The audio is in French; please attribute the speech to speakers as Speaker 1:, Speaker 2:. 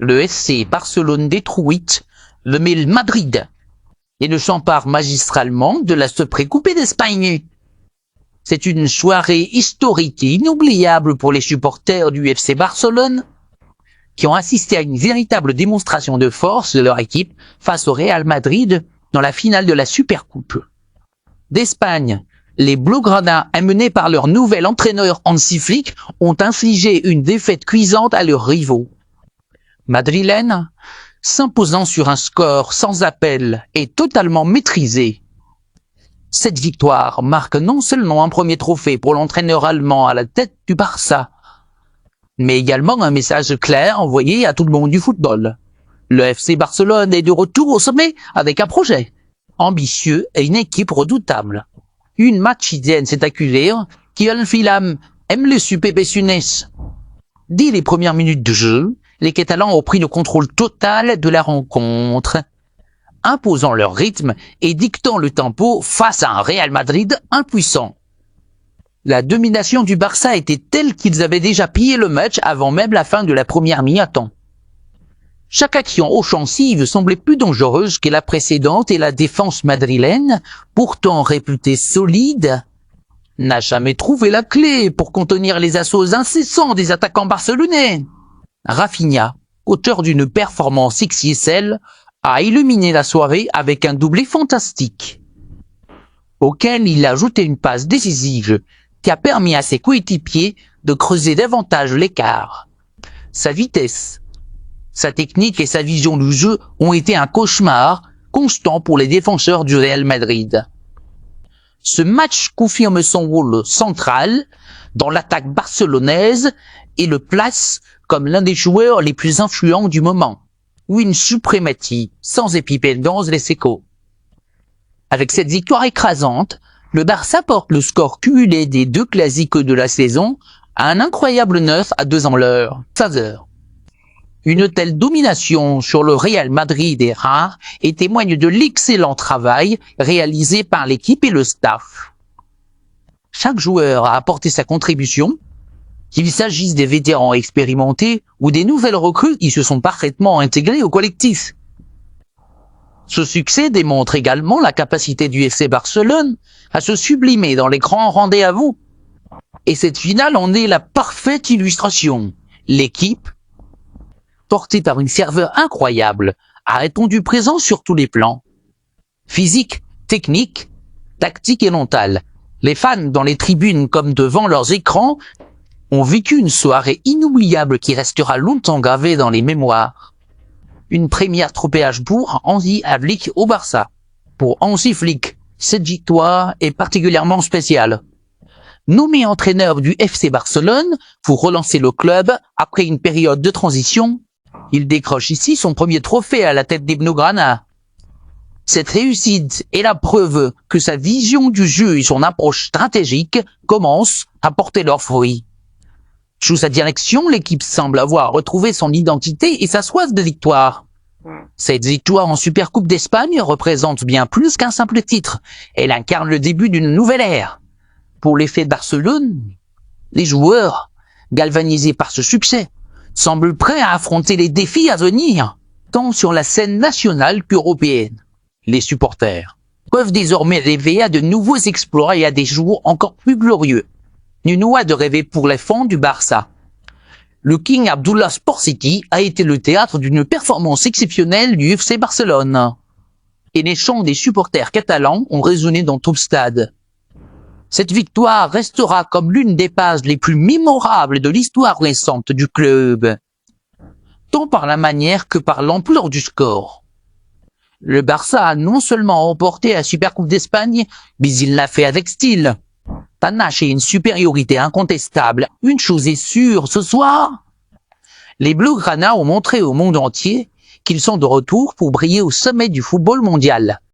Speaker 1: le FC Barcelone détruit le Real Madrid et ne s'empare magistralement de la Supercoupe d'Espagne. C'est une soirée historique et inoubliable pour les supporters du FC Barcelone qui ont assisté à une véritable démonstration de force de leur équipe face au Real Madrid dans la finale de la Supercoupe d'Espagne. Les Blaugrana, amenés par leur nouvel entraîneur Hansi Flick, ont infligé une défaite cuisante à leurs rivaux madrilènes, s'imposant sur un score sans appel et totalement maîtrisé. Cette victoire marque non seulement un premier trophée pour l'entraîneur allemand à la tête du Barça, mais également un message clair envoyé à tout le monde du football. Le FC Barcelone est de retour au sommet avec un projet ambitieux et une équipe redoutable. Une madridienne s'est accusée qui Filam aime le superpessionnes. Dès les premières minutes de jeu, les Catalans ont pris le contrôle total de la rencontre, imposant leur rythme et dictant le tempo face à un Real Madrid impuissant. La domination du Barça était telle qu'ils avaient déjà pillé le match avant même la fin de la première mi-temps. Chaque action offensive semblait plus dangereuse que la précédente et la défense madrilène, pourtant réputée solide, n'a jamais trouvé la clé pour contenir les assauts incessants des attaquants barcelonais. Rafinha, auteur d'une performance XXL, a illuminé la soirée avec un doublé fantastique, auquel il a ajouté une passe décisive qui a permis à ses coéquipiers de creuser davantage l'écart. Sa vitesse, sa technique et sa vision du jeu ont été un cauchemar constant pour les défenseurs du Real Madrid. Ce match confirme son rôle central dans l'attaque barcelonaise et le place comme l'un des joueurs les plus influents du moment, ou une suprématie sans épipède les sécos. Avec cette victoire écrasante, le Barça porte le score cumulé des deux classiques de la saison à un incroyable 9-2 en leur faveur. Une telle domination sur le Real Madrid est rare et témoigne de l'excellent travail réalisé par l'équipe et le staff. Chaque joueur a apporté sa contribution, qu'il s'agisse des vétérans expérimentés ou des nouvelles recrues qui se sont parfaitement intégrées au collectif. Ce succès démontre également la capacité du FC Barcelone à se sublimer dans les grands rendez-vous. Et cette finale en est la parfaite illustration. L'équipe, portée par une ferveur incroyable, a répondu présent sur tous les plans. Physique, technique, tactique et mental. Les fans dans les tribunes comme devant leurs écrans ont vécu une soirée inoubliable qui restera longtemps gravée dans les mémoires. Une première trophée pour Hansi Flick au Barça. Pour Hansi Flick, cette victoire est particulièrement spéciale. Nommé entraîneur du FC Barcelone pour relancer le club après une période de transition, il décroche ici son premier trophée à la tête des Blaugrana. Cette réussite est la preuve que sa vision du jeu et son approche stratégique commencent à porter leurs fruits. Sous sa direction, l'équipe semble avoir retrouvé son identité et sa soif de victoire. Cette victoire en Supercoupe d'Espagne représente bien plus qu'un simple titre. Elle incarne le début d'une nouvelle ère. Pour l'effet de Barcelone, les joueurs, galvanisés par ce succès, semblent prêts à affronter les défis à venir, tant sur la scène nationale qu'européenne. Les supporters peuvent désormais rêver à de nouveaux exploits et à des jours encore plus glorieux. Nul n'a de rêver pour les fans du Barça. Le King Abdullah Sport City a été le théâtre d'une performance exceptionnelle du FC Barcelone. Et les chants des supporters catalans ont résonné dans tout le stade. Cette victoire restera comme l'une des pages les plus mémorables de l'histoire récente du club, tant par la manière que par l'ampleur du score. Le Barça a non seulement remporté la Supercoupe d'Espagne, mais il l'a fait avec style. Panache et une supériorité incontestable. Une chose est sûre, ce soir, les Blaugrana ont montré au monde entier qu'ils sont de retour pour briller au sommet du football mondial.